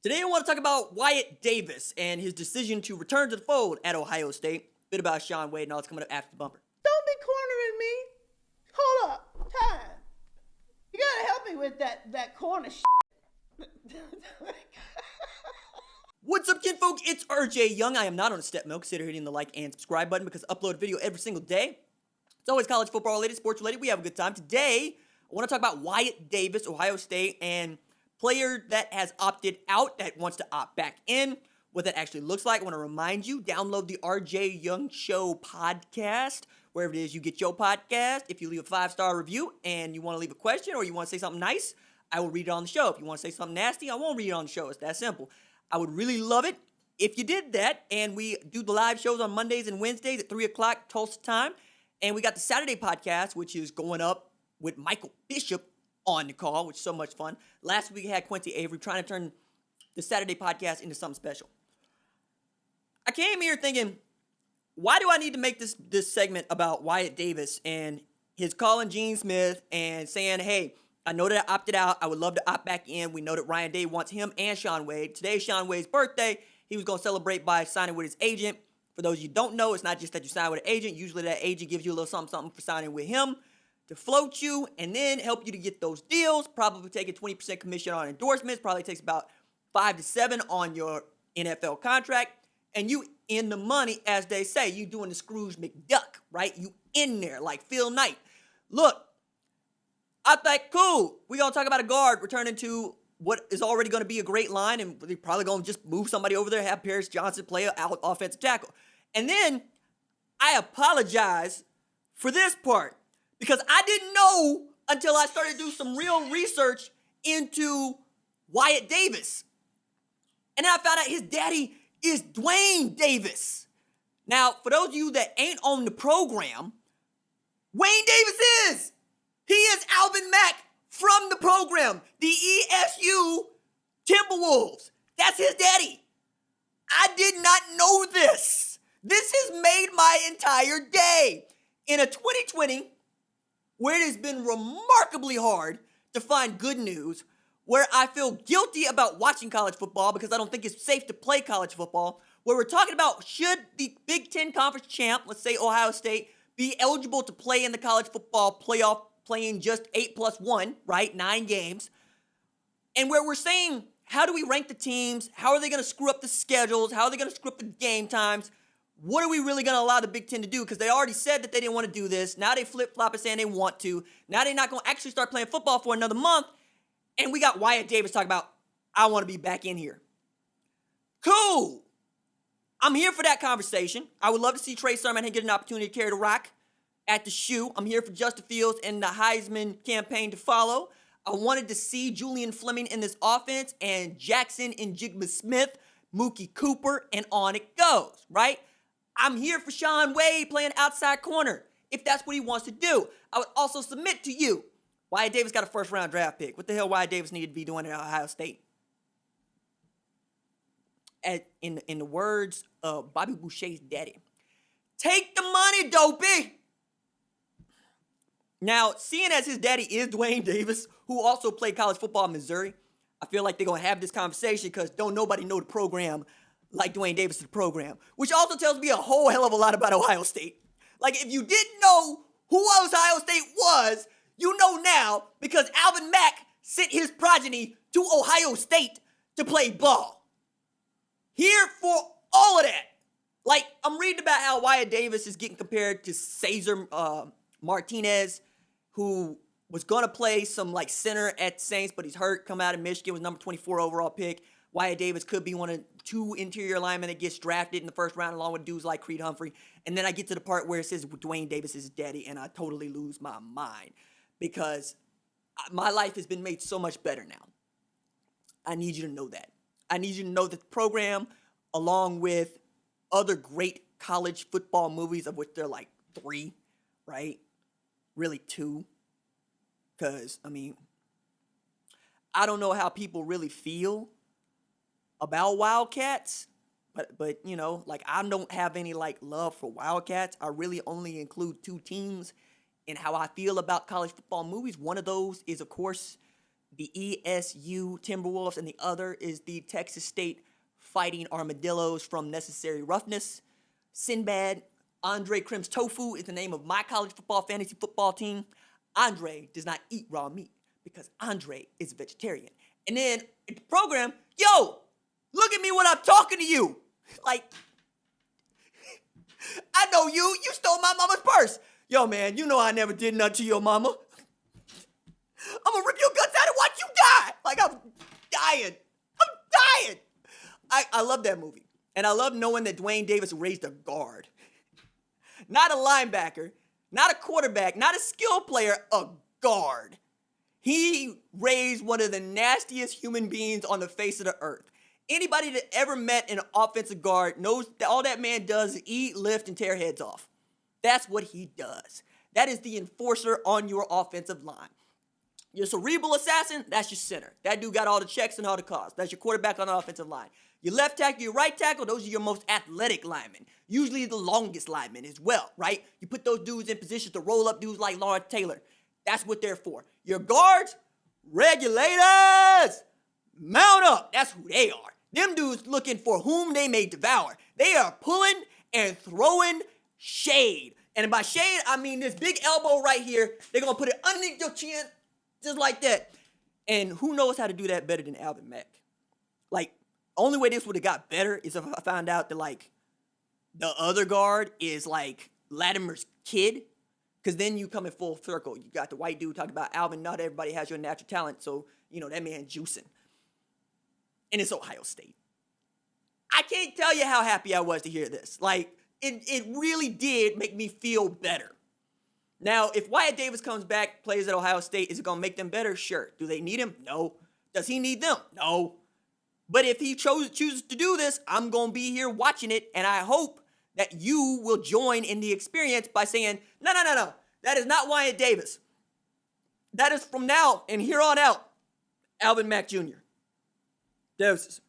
Today I want to talk about Wyatt Davis and his decision to return to the fold at Ohio State. A bit about Shaun Wade and all that's coming up after the bumper. Don't be cornering me. Hold up. Time. You gotta help me with that corner What's up, kinfolk? It's RJ Young. I am not on a step mill. Consider hitting the like and subscribe button because I upload a video every single day. It's always college football related, sports related. We have a good time. Today, I want to talk about Wyatt Davis, Ohio State, and player that has opted out that wants to opt back in. What that actually looks like. I want to remind you, download the RJ Young Show podcast, wherever it is you get your podcast. If you leave a 5-star review and you want to leave a question or you want to say something nice, I will read it on the show. If you want to say something nasty, I won't read it on the show. It's that simple. I would really love it if you did that. And we do the live shows on Mondays and Wednesdays at 3 o'clock Tulsa time. And we got the Saturday podcast, which is going up with Michael Bishop on the call, which is so much fun. Last week I had Quincy Avery trying to turn the Saturday podcast into something special. I came here thinking, why do I need to make this segment about Wyatt Davis and his calling Gene Smith and saying, hey, I know that I opted out. I would love to opt back in. We know that Ryan Day wants him and Shaun Wade. Today's Shaun Wade's birthday. He was going to celebrate by signing with his agent. For those of you who don't know, it's not just that you sign with an agent. Usually that agent gives you a little something for signing with him to float you and then help you to get those deals. Probably take a 20% commission on endorsements. Probably takes about 5 to 7 on your NFL contract. And you in the money, as they say. You doing the Scrooge McDuck, right? You in there like Phil Knight. Look, I thought, cool. We're going to talk about a guard returning to what is already going to be a great line, and they're probably going to just move somebody over there, have Paris Johnson play an out offensive tackle. And then I apologize for this part because I didn't know until I started to do some real research into Wyatt Davis. And then I found out his daddy is Dwayne Davis. Now, for those of you that ain't on the program, Wayne Davis is. He is Alvin Mack from the program, the ESU Timberwolves. That's his daddy. I did not know this. This has made my entire day. In a 2020 where it has been remarkably hard to find good news, where I feel guilty about watching college football because I don't think it's safe to play college football, where we're talking about should the Big Ten Conference champ, let's say Ohio State, be eligible to play in the college football playoff playing just 8+1, right? 9 games. And where we're saying, how do we rank the teams? How are they going to screw up the schedules? How are they going to screw up the game times? What are we really going to allow the Big Ten to do? Because they already said that they didn't want to do this. Now they flip-flop and saying they want to. Now they're not going to actually start playing football for another month. And we got Wyatt Davis talking about, I want to be back in here. Cool. I'm here for that conversation. I would love to see Trey Sermon get an opportunity to carry the rock at the shoe. I'm here for Justin Fields and the Heisman campaign to follow. I wanted to see Julian Fleming in this offense and Jackson and Jigma Smith, Mookie Cooper, and on it goes, right? I'm here for Shaun Wade playing outside corner if that's what he wants to do. I would also submit to you, Wyatt Davis got a first-round draft pick. What the hell Wyatt Davis needed to be doing at Ohio State? In the words of Bobby Boucher's daddy, take the money, dopey. Now, seeing as his daddy is Dwayne Davis, who also played college football in Missouri, I feel like they're going to have this conversation because don't nobody know the program like Dwayne Davis to the program, which also tells me a whole hell of a lot about Ohio State. Like, if you didn't know who Ohio State was, you know now because Alvin Mack sent his progeny to Ohio State to play ball. Here for all of that. Like, I'm reading about how Wyatt Davis is getting compared to Cesar Martinez, who was going to play some like center at Saints, but he's hurt, come out of Michigan, was number 24 overall pick. Wyatt Davis could be one of 2 interior linemen that gets drafted in the first round along with dudes like Creed Humphrey. And then I get to the part where it says Dwayne Davis is his daddy, and I totally lose my mind because my life has been made so much better now. I need you to know that. I need you to know that the program, along with other great college football movies, of which there are like 3, right? Really 2. Because, I mean, I don't know how people really feel about Wildcats, but you know, like I don't have any like love for Wildcats. I really only include 2 teams in how I feel about college football movies. One of those is, of course, the ESU Timberwolves, and the other is the Texas State Fighting Armadillos from Necessary Roughness. Sinbad, Andre Crim's Tofu is the name of my college football fantasy football team. Andre does not eat raw meat because Andre is a vegetarian. And then in the program, yo, look at me when I'm talking to you. Like, I know you stole my mama's purse. Yo, man, you know I never did nothing to your mama. I'm gonna rip your guts out and watch you die. Like, I'm dying. I love that movie. And I love knowing that Wyatt Davis raised a guard. Not a linebacker, not a quarterback, not a skill player, a guard. He raised one of the nastiest human beings on the face of the earth. Anybody that ever met an offensive guard knows that all that man does is eat, lift, and tear heads off. That's what he does. That is the enforcer on your offensive line. Your cerebral assassin, that's your center. That dude got all the checks and all the calls. That's your quarterback on the offensive line. Your left tackle, your right tackle, those are your most athletic linemen. Usually the longest linemen as well, right? You put those dudes in position to roll up dudes like Lawrence Taylor. That's what they're for. Your guards, regulators, mount up. That's who they are. Them dudes looking for whom they may devour. They are pulling and throwing shade. And by shade, I mean this big elbow right here. They're going to put it underneath your chin, just like that. And who knows how to do that better than Alvin Mack? Like, only way this would have got better is if I found out that, like, the other guard is, like, Latimer's kid. Because then you come in full circle. You got the white dude talking about Alvin. Not everybody has your natural talent. So, you know, that man juicing. And it's Ohio State. I can't tell you how happy I was to hear this. Like, it really did make me feel better. Now, if Wyatt Davis comes back, plays at Ohio State, is it going to make them better? Sure. Do they need him? No. Does he need them? No. But if he chooses to do this, I'm going to be here watching it, and I hope that you will join in the experience by saying, no. That is not Wyatt Davis. That is from now and here on out, Alvin Mack Jr. Doses.